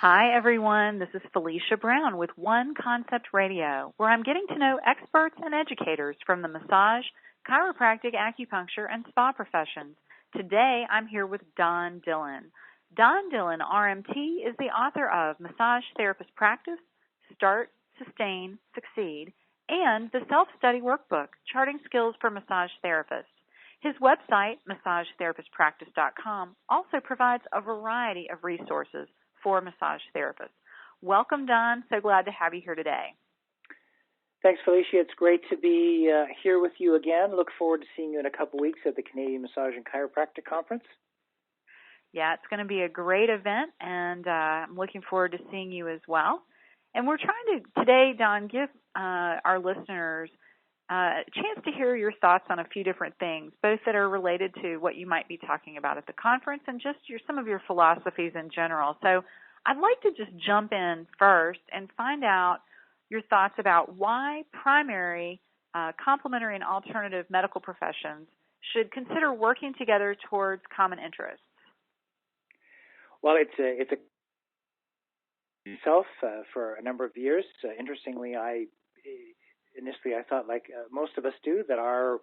Hi, everyone. This is Felicia Brown with One Concept Radio, where I'm getting to know experts and educators from the massage, chiropractic, acupuncture, and spa professions. Today, I'm here with Don Dillon. Don Dillon, RMT, is the author of Massage Therapist Practice, Start, Sustain, Succeed, and the Self-Study Workbook, Charting Skills for Massage Therapists. His website, massagetherapistpractice.com, also provides a variety of resources for massage therapists. Welcome, Don. So glad to have you here today. Thanks, Felicia. It's great to be here with you again. Look forward to seeing you in a couple weeks at the Canadian Massage and Chiropractic Conference. Yeah, it's going to be a great event, and I'm looking forward to seeing you as well. And we're trying to, today, Don, give our listeners a chance to hear your thoughts on a few different things, both that are related to what you might be talking about at the conference and just some of your philosophies in general. So I'd like to just jump in first and find out your thoughts about why primary, complementary, and alternative medical professions should consider working together towards common interests. Well, it's a itself for a number of years. Interestingly, Initially, I thought, like most of us do, that our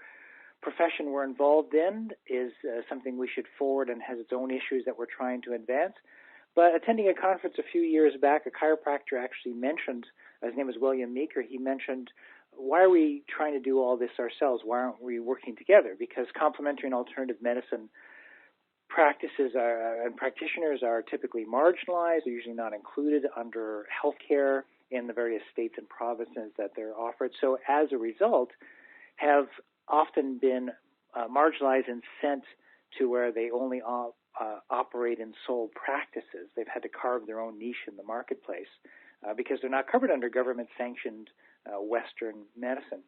profession we're involved in is something we should forward and has its own issues that we're trying to advance. But attending a conference a few years back, a chiropractor actually mentioned, his name is William Meeker, he mentioned, why are we trying to do all this ourselves? Why aren't we working together? Because complementary and alternative medicine practices and practitioners are typically marginalized. They're usually not included under healthcare in the various states and provinces that they're offered. So as a result, have often been marginalized and sent to where they only operate in sole practices. They've had to carve their own niche in the marketplace because they're not covered under government-sanctioned Western medicine.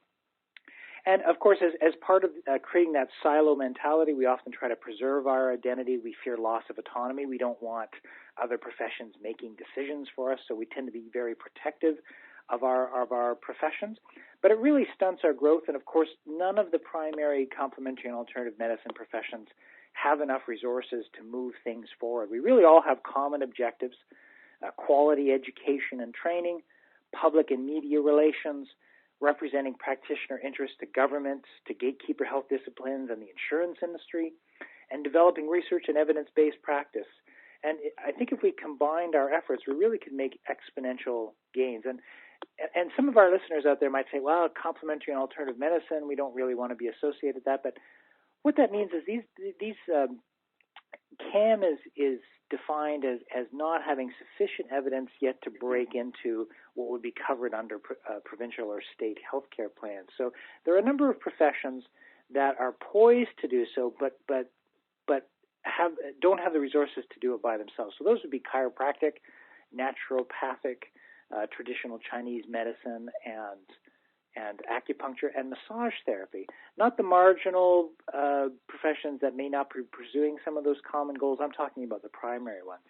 And, of course, as part of creating that silo mentality, we often try to preserve our identity. We fear loss of autonomy. We don't want other professions making decisions for us, so we tend to be very protective of our professions. But it really stunts our growth, and, of course, none of the primary complementary and alternative medicine professions have enough resources to move things forward. We really all have common objectives, quality education and training, public and media relations, representing practitioner interests to governments, to gatekeeper health disciplines and the insurance industry, and developing research and evidence-based practice. And I think if we combined our efforts, we really could make exponential gains. And some of our listeners out there might say, well, complementary and alternative medicine, we don't really want to be associated with that. But what that means is these CAM is defined as not having sufficient evidence yet to break into what would be covered under provincial or state healthcare plans. So there are a number of professions that are poised to do so, but don't have the resources to do it by themselves. So those would be chiropractic, naturopathic, traditional Chinese medicine, and acupuncture and massage therapy. Not the marginal professions that may not be pursuing some of those common goals. I'm talking about the primary ones.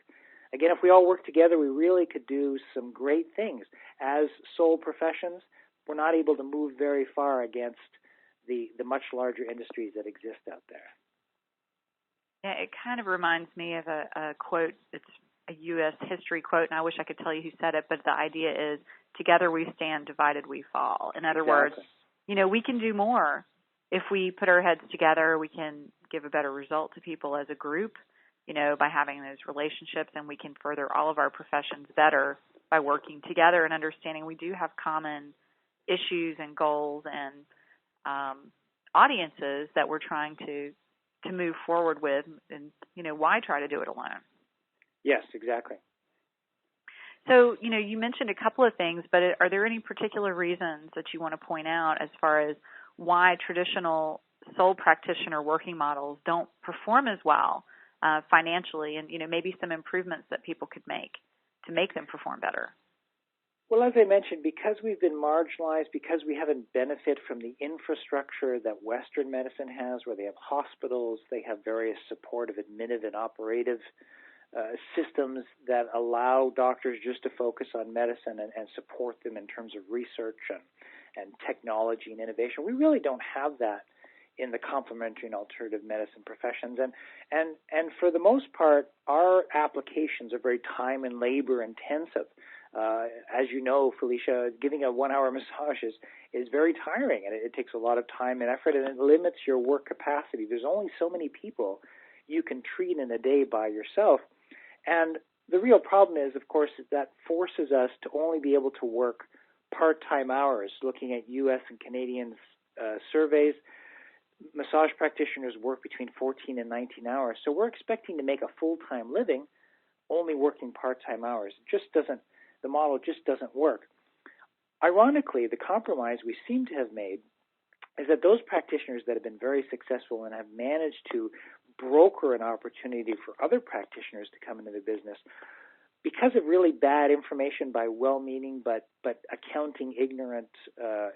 Again, if we all work together, we really could do some great things. As sole professions, we're not able to move very far against the much larger industries that exist out there. Yeah, it kind of reminds me of a quote. It's a U.S. history quote, and I wish I could tell you who said it, but the idea is, together we stand, divided we fall. In other words, we can do more. If we put our heads together, we can give a better result to people as a group, by having those relationships, and we can further all of our professions better by working together and understanding we do have common issues and goals and audiences that we're trying to move forward with, and, why try to do it alone? Yes, exactly. So, you mentioned a couple of things, but are there any particular reasons that you want to point out as far as why traditional sole practitioner working models don't perform as well financially, and, maybe some improvements that people could make to make them perform better? Well, as I mentioned, because we've been marginalized, because we haven't benefited from the infrastructure that Western medicine has, where they have hospitals, they have various supportive, admitted, and operative systems that allow doctors just to focus on medicine and support them in terms of research and technology and innovation. We really don't have that in the complementary and alternative medicine professions. And for the most part, our applications are very time and labor intensive. As you know, Felicia, giving a 1-hour massage is very tiring, and it takes a lot of time and effort, and it limits your work capacity. There's only so many people you can treat in a day by yourself. And the real problem is, of course, that forces us to only be able to work part-time hours. Looking at U.S. and Canadian surveys, massage practitioners work between 14 and 19 hours. So we're expecting to make a full-time living only working part-time hours. The model just doesn't work. Ironically, the compromise we seem to have made is that those practitioners that have been very successful and have managed to broker an opportunity for other practitioners to come into the business, because of really bad information by well-meaning but accounting ignorant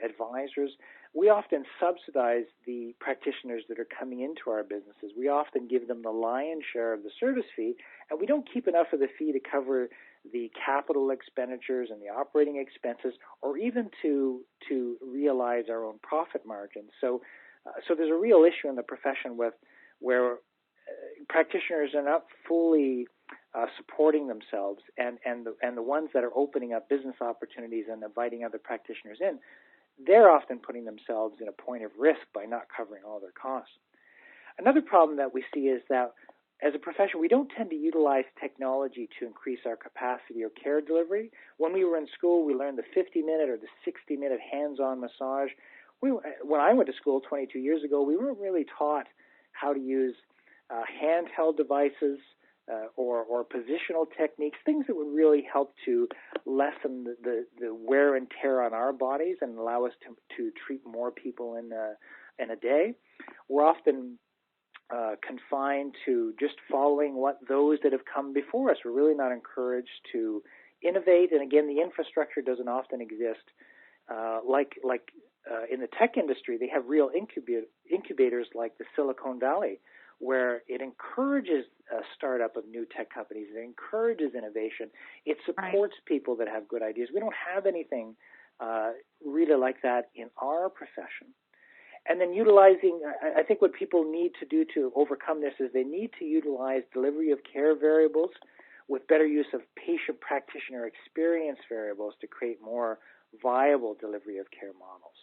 advisors, we often subsidize the practitioners that are coming into our businesses. We often give them the lion's share of the service fee, and we don't keep enough of the fee to cover the capital expenditures and the operating expenses, or even to realize our own profit margins. So there's a real issue in the profession where practitioners are not fully supporting themselves, and the ones that are opening up business opportunities and inviting other practitioners in, they're often putting themselves in a point of risk by not covering all their costs. Another problem that we see is that as a profession, we don't tend to utilize technology to increase our capacity or care delivery. When we were in school, we learned the 50-minute or the 60-minute hands-on massage. When I went to school 22 years ago, we weren't really taught how to use handheld devices or positional techniques, things that would really help to lessen the wear and tear on our bodies and allow us to treat more people in a day. We're often confined to just following what those that have come before us. We're really not encouraged to innovate, and again, the infrastructure doesn't often exist. In the tech industry, they have real incubators like the Silicon Valley, where it encourages a startup of new tech companies. It encourages innovation. It supports people that have good ideas. We don't have anything really like that in our profession. And then I think what people need to do to overcome this is they need to utilize delivery of care variables with better use of patient-practitioner experience variables to create more viable delivery of care models.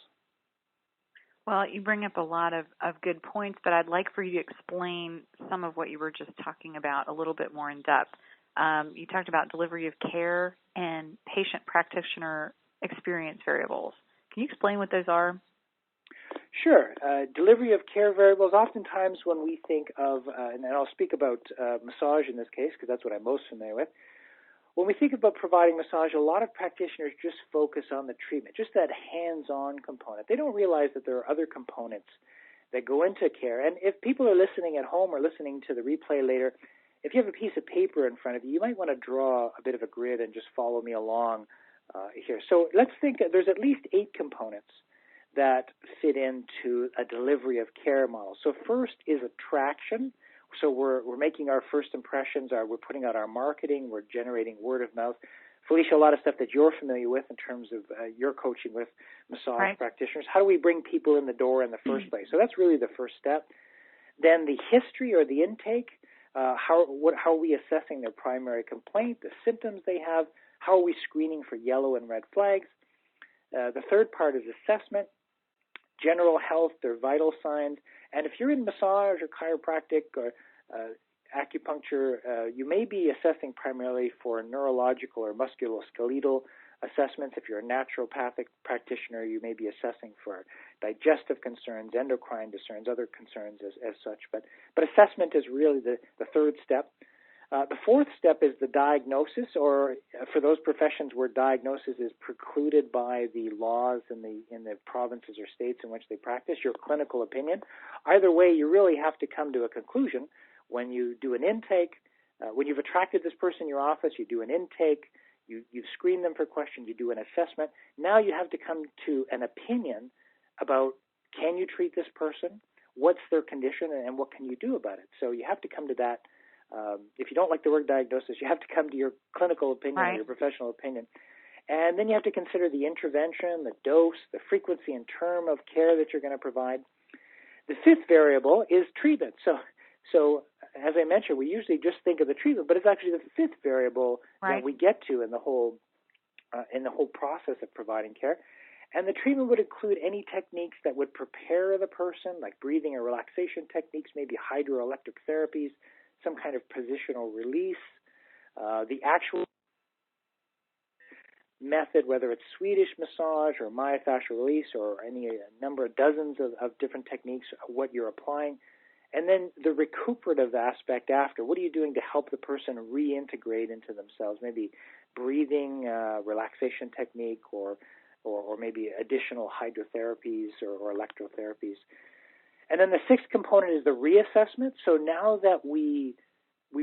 Well, you bring up a lot of good points, but I'd like for you to explain some of what you were just talking about a little bit more in depth. You talked about delivery of care and patient-practitioner experience variables. Can you explain what those are? Sure. Delivery of care variables, oftentimes when we think of, and I'll speak about massage in this case because that's what I'm most familiar with. When we think about providing massage, a lot of practitioners just focus on the treatment, just that hands-on component. They don't realize that there are other components that go into care. And if people are listening at home or listening to the replay later, if you have a piece of paper in front of you, you might want to draw a bit of a grid and just follow me along here. So let's think there's at least 8 components that fit into a delivery of care model. So first is attraction. So we're making our first impressions. We're putting out our marketing. We're generating word of mouth. Felicia, a lot of stuff that you're familiar with in terms of your coaching with massage practitioners. How do we bring people in the door in the first place? So that's really the first step. Then the history or the intake. How are we assessing their primary complaint, the symptoms they have? How are we screening for yellow and red flags? The third part is assessment. General health, their vital signs. And if you're in massage or chiropractic or acupuncture, you may be assessing primarily for neurological or musculoskeletal assessments. If you're a naturopathic practitioner, you may be assessing for digestive concerns, endocrine concerns, other concerns as such. But assessment is really the third step. The fourth step is the diagnosis, or for those professions where diagnosis is precluded by the laws in the provinces or states in which they practice, your clinical opinion. Either way, you really have to come to a conclusion when you do an intake. When you've attracted this person in your office, you do an intake, you screen them for questions, you do an assessment. Now you have to come to an opinion about, can you treat this person? What's their condition, and what can you do about it? So you have to come to that. If you don't like the word diagnosis, you have to come to your clinical opinion or your professional opinion. And then you have to consider the intervention, the dose, the frequency and term of care that you're going to provide. The fifth variable is treatment. So as I mentioned, we usually just think of the treatment, but it's actually the fifth variable that we get to in the whole process of providing care. And the treatment would include any techniques that would prepare the person, like breathing or relaxation techniques, maybe hydroelectric therapies, some kind of positional release, the actual method, whether it's Swedish massage or myofascial release or any number of dozens of different techniques, what you're applying. And then the recuperative aspect after. What are you doing to help the person reintegrate into themselves? Maybe breathing, relaxation technique, or maybe additional hydrotherapies or electrotherapies. And then the sixth component is the reassessment. So now that we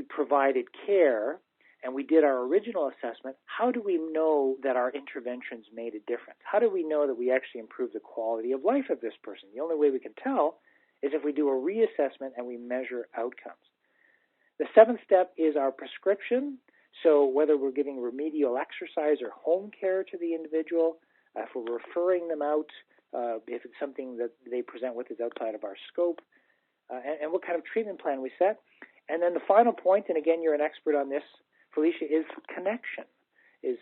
provided care and we did our original assessment, how do we know that our interventions made a difference? How do we know that we actually improved the quality of life of this person? The only way we can tell is if we do a reassessment and we measure outcomes. The seventh step is our prescription. So whether we're giving remedial exercise or home care to the individual, if we're referring them out, if it's something that they present with is outside of our scope, and what kind of treatment plan we set. And then the final point, and again, you're an expert on this, Felicia, is connection, is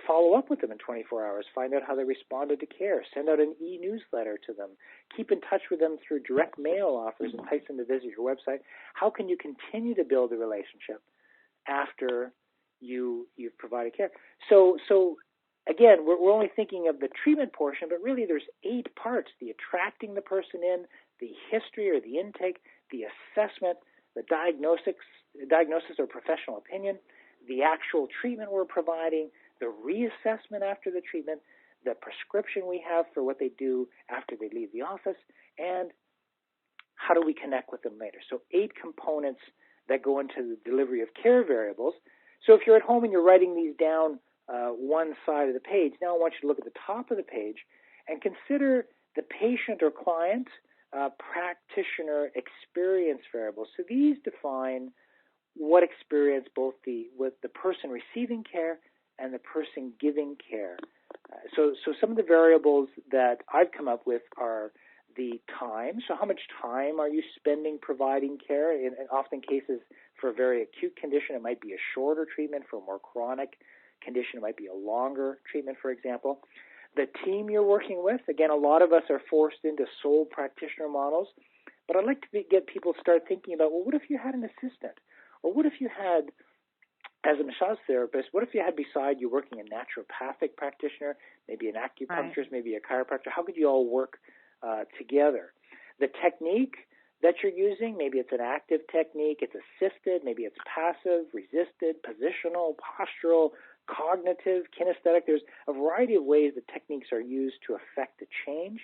follow up with them in 24 hours, find out how they responded to care, send out an e-newsletter to them, keep in touch with them through direct mail offers, entice them to visit your website. How can you continue to build a relationship after you've provided care? So again, we're only thinking of the treatment portion, but really there's 8 parts: the attracting the person in, the history or the intake, the assessment, the diagnosis or professional opinion, the actual treatment we're providing, the reassessment after the treatment, the prescription we have for what they do after they leave the office, and how do we connect with them later. So 8 components that go into the delivery of care variables. So if you're at home and you're writing these down one side of the page, now I want you to look at the top of the page and consider the patient or client practitioner experience variables. So these define what experience both with the person receiving care and the person giving care. So some of the variables that I've come up with are the time. So how much time are you spending providing care? In often cases, for a very acute condition, it might be a shorter treatment. For a more chronic condition, it might be a longer treatment, for example. The team you're working with, again, a lot of us are forced into sole practitioner models, but I'd like to get people to start thinking about, well, what if you had an assistant? Or what if you had, as a massage therapist, what if you had beside you working a naturopathic practitioner, maybe an acupuncturist, maybe a chiropractor? How could you all work together? The technique that you're using, maybe it's an active technique, it's assisted, maybe it's passive, resisted, positional, postural, cognitive, kinesthetic. There's a variety of ways that techniques are used to affect the change.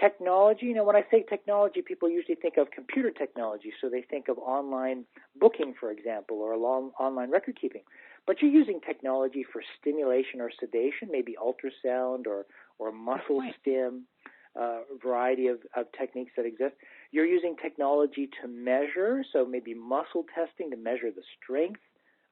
Technology, when I say technology, people usually think of computer technology, so they think of online booking, for example, or online record keeping. But you're using technology for stimulation or sedation, maybe ultrasound or muscle stim, a variety of techniques that exist. You're using technology to measure, so maybe muscle testing to measure the strength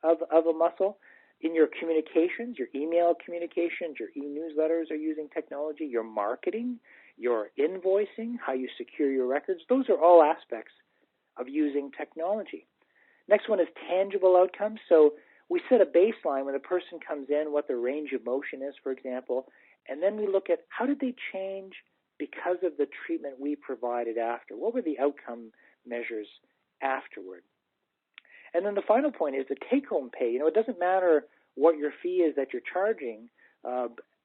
of a muscle. In your communications, your email communications, your e-newsletters are using technology. Your marketing, your invoicing, how you secure your records, those are all aspects of using technology. Next one is tangible outcomes. So we set a baseline when a person comes in, what their range of motion is, for example, and then we look at how did they change because of the treatment we provided after. What were the outcome measures afterward? And then the final point is the take-home pay. It doesn't matter what your fee is that you're charging.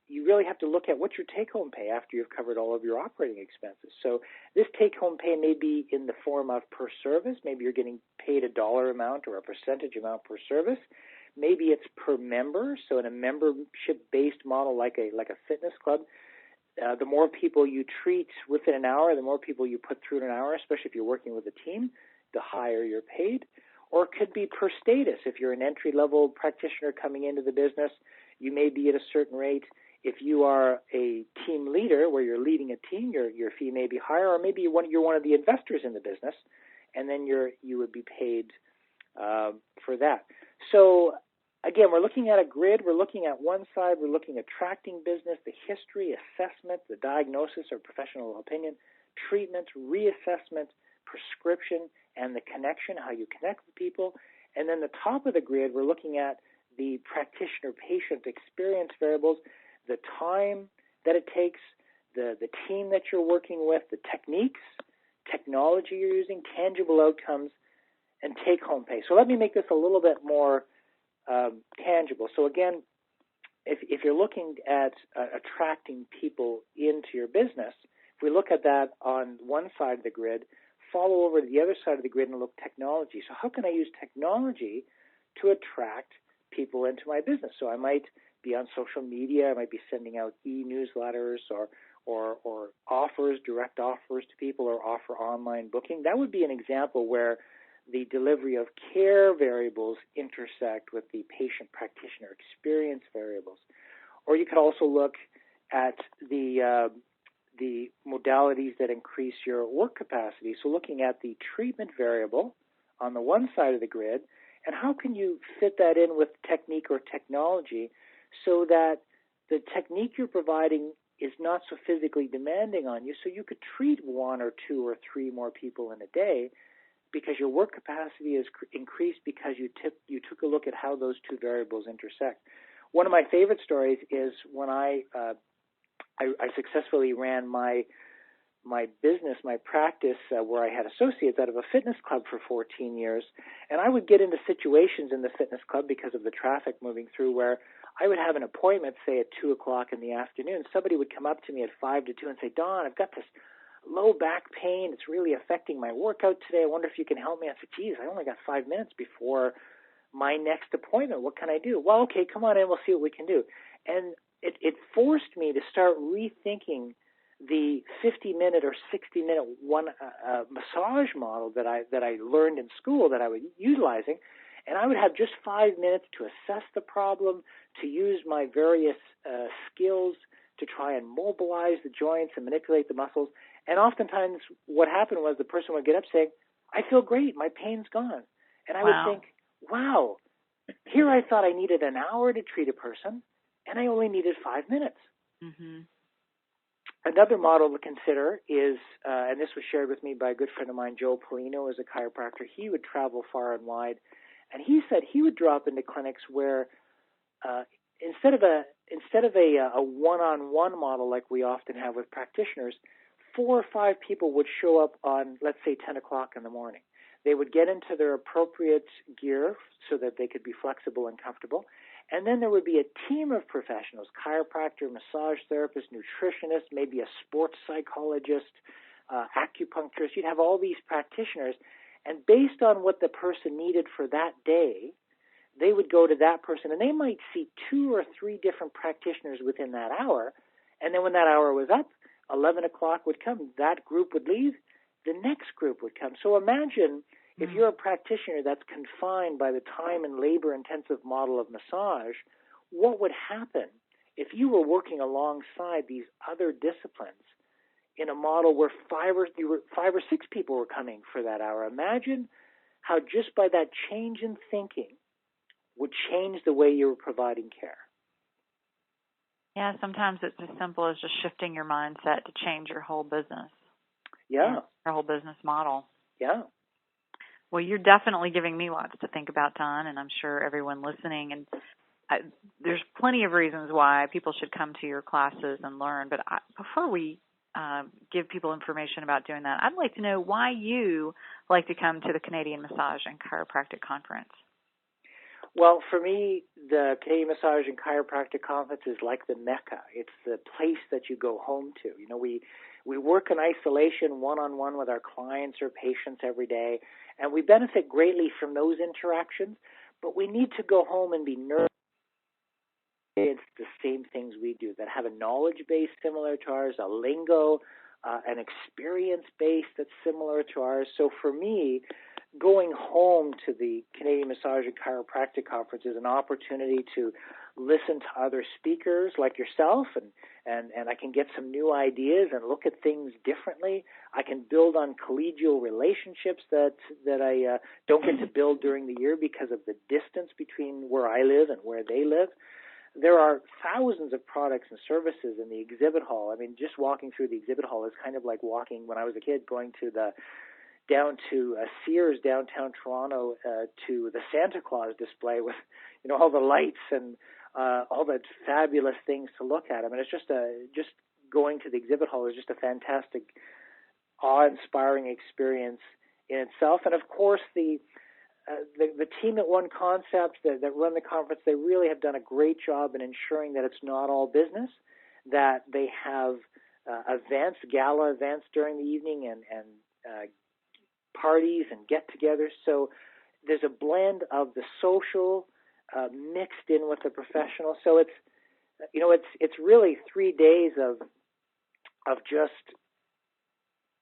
You really have to look at what's your take-home pay after you've covered all of your operating expenses. So this take-home pay may be in the form of per service. Maybe you're getting paid a dollar amount or a percentage amount per service. Maybe it's per member. So in a membership-based model like a fitness club, the more people you treat within an hour, the more people you put through in an hour, especially if you're working with a team, the higher you're paid. Or it could be per status. If you're an entry-level practitioner coming into the business, you may be at a certain rate. If you are a team leader where you're leading a team, your fee may be higher, or maybe you're one of the investors in the business, and then you would be paid for that. So again, we're looking at a grid. We're looking at one side. We're looking at attracting business, the history, assessment, the diagnosis or professional opinion. treatment, reassessment, prescription, and the connection, how you connect with people. And then the top of the grid, we're looking at the practitioner-patient experience variables, the time that it takes, the team that you're working with, the techniques, technology you're using, tangible outcomes, and take-home pay. So let me make this a little bit more tangible. So again, if you're looking at attracting people into your business, if we look at that on one side of the grid, follow over to the other side of the grid and look at technology. So how can I use technology to attract people into my business? So I might be on social media, I might be sending out e-newsletters or offers, direct offers to people, or offer online booking. That would be an example where the delivery of care variables intersect with the patient practitioner experience variables. Or you could also look at the modalities that increase your work capacity. So looking at the treatment variable on the one side of the grid, and how can you fit that in with technique or technology so that the technique you're providing is not so physically demanding on you, so you could treat one or two or three more people in a day because your work capacity is increased because you took a look at how those two variables intersect. One of my favorite stories is when I successfully ran my business, my practice, where I had associates out of a fitness club for 14 years. And I would get into situations in the fitness club because of the traffic moving through where I would have an appointment, say, at 2 o'clock in the afternoon. Somebody would come up to me at 5 to 2 and say, Don, I've got this low back pain. It's really affecting my workout today. I wonder if you can help me. I said, geez, I only got 5 minutes before my next appointment. What can I do? Well, okay, come on in. We'll see what we can do. And it forced me to start rethinking the 50-minute or 60-minute massage model that I learned in school that I was utilizing, and I would have just 5 minutes to assess the problem, to use my various skills to try and mobilize the joints and manipulate the muscles. And oftentimes what happened was the person would get up saying, I feel great, my pain's gone. And I would think, wow, here I thought I needed an hour to treat a person, and I only needed 5 minutes. Mm-hmm. Another model to consider is, and this was shared with me by a good friend of mine, Joe Polino, as a chiropractor. He would travel far and wide, and he said he would drop into clinics where instead of a one-on-one model like we often have with practitioners, 4 or 5 people would show up on, let's say, 10 o'clock in the morning. They would get into their appropriate gear so that they could be flexible and comfortable. And then there would be a team of professionals, chiropractor, massage therapist, nutritionist, maybe a sports psychologist, acupuncturist. You'd have all these practitioners. And based on what the person needed for that day, they would go to that person. And they might see 2 or 3 different practitioners within that hour. And then when that hour was up, 11 o'clock would come. That group would leave. The next group would come. So imagine if you're a practitioner that's confined by the time and labor-intensive model of massage, what would happen if you were working alongside these other disciplines in a model where 5 or 6 people were coming for that hour? Imagine how just by that change in thinking would change the way you were providing care. Yeah, sometimes it's as simple as just shifting your mindset to change your whole business. Yeah. Your whole business model. Yeah. Well, you're definitely giving me lots to think about, Don, and I'm sure everyone listening. And there's plenty of reasons why people should come to your classes and learn. But before we give people information about doing that, I'd like to know why you like to come to the Canadian Massage and Chiropractic Conference. Well, for me, the Canadian Massage and Chiropractic Conference is like the Mecca. It's the place that you go home to. You know, we work in isolation one-on-one with our clients or patients every day, and we benefit greatly from those interactions, but we need to go home and be nurtured. It's the same things we do that have a knowledge base similar to ours, a lingo, an experience base that's similar to ours. So for me, going home to the Canadian Massage and Chiropractic Conference is an opportunity to listen to other speakers like yourself, and I can get some new ideas and look at things differently. I can build on collegial relationships that I don't get to build during the year because of the distance between where I live and where they live. there are thousands of products and services in the exhibit hall. I mean, just walking through the exhibit hall is kind of like walking, when I was a kid, going to down to Sears downtown Toronto to the Santa Claus display with, all the lights and all the fabulous things to look at. I mean, it's just going to the exhibit hall is just a fantastic, awe-inspiring experience in itself. And of course, the team at One Concept that run the conference, they really have done a great job in ensuring that it's not all business, that they have gala events during the evening and parties and get-togethers. So there's a blend of the social mixed in with the professional. So it's really 3 days of just,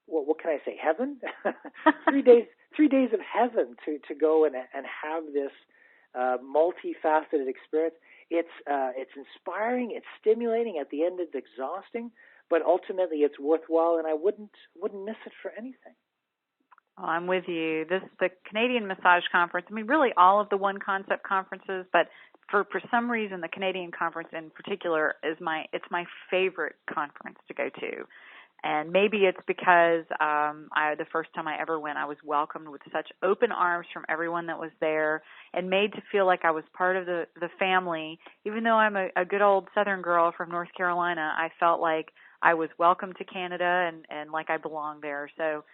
what can I say, heaven? 3 days of heaven to go and have this multifaceted experience. It's inspiring, it's stimulating. At the end, it's exhausting, but ultimately, it's worthwhile, and I wouldn't miss it for anything. Oh, I'm with you. The Canadian Massage Conference. I mean, really all of the One Concept conferences, but for some reason, the Canadian conference in particular it's my favorite conference to go to. And maybe it's because the first time I ever went, I was welcomed with such open arms from everyone that was there and made to feel like I was part of the family. Even though I'm a good old Southern girl from North Carolina, I felt like I was welcome to Canada and like I belonged there. So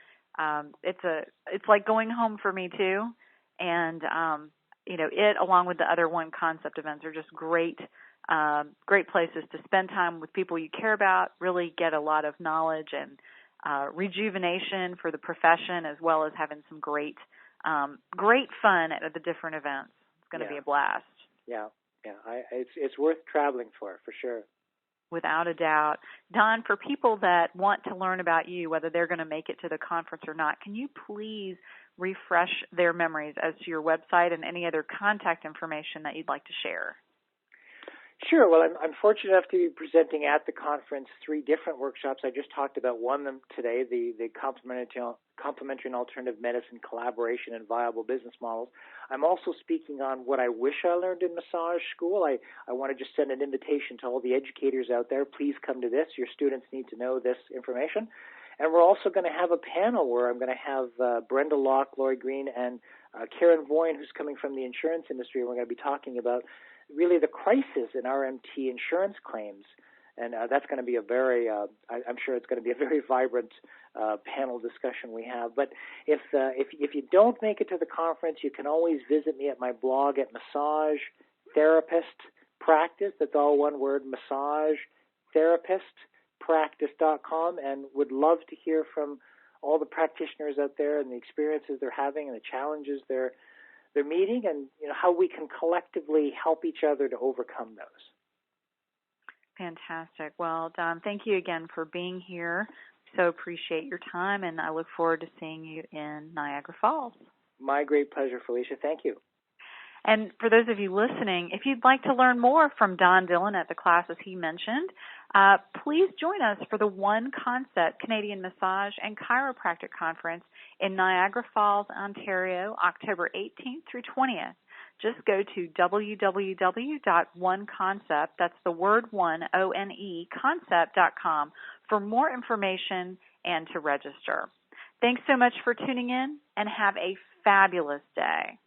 it's like going home for me too. And it, along with the other One Concept events, are just great places to spend time with people you care about, really get a lot of knowledge and rejuvenation for the profession, as well as having some great fun at the different events. It's going to be a blast. Yeah. It's worth traveling for sure. Without a doubt. Don, for people that want to learn about you, whether they're going to make it to the conference or not, can you please refresh their memories as to your website and any other contact information that you'd like to share? Sure. Well, I'm fortunate enough to be presenting at the conference 3 different workshops. I just talked about one of them today, the Complementary and Alternative Medicine Collaboration and Viable Business Models. I'm also speaking on what I wish I learned in massage school. I want to just send an invitation to all the educators out there. Please come to this. Your students need to know this information. And we're also going to have a panel where I'm going to have Brenda Locke, Lori Green, and Karen Voyne, who's coming from the insurance industry. We're going to be talking about really the crisis in RMT insurance claims. And that's going to be I'm sure it's going to be a very vibrant panel discussion we have. But if you don't make it to the conference, you can always visit me at my blog at Massage Therapist Practice. That's all one word, massagetherapistpractice.com, and would love to hear from all the practitioners out there and the experiences they're having and the challenges they're meeting, and how we can collectively help each other to overcome those. Fantastic. Well, Don, thank you again for being here. So appreciate your time, and I look forward to seeing you in Niagara Falls. My great pleasure, Felicia. Thank you. And for those of you listening, if you'd like to learn more from Don Dillon at the classes he mentioned, please join us for the One Concept Canadian Massage and Chiropractic Conference in Niagara Falls, Ontario, October 18th through 20th. Just go to www.oneconcept, that's the word one, O-N-E, concept.com for more information and to register. Thanks so much for tuning in, and have a fabulous day.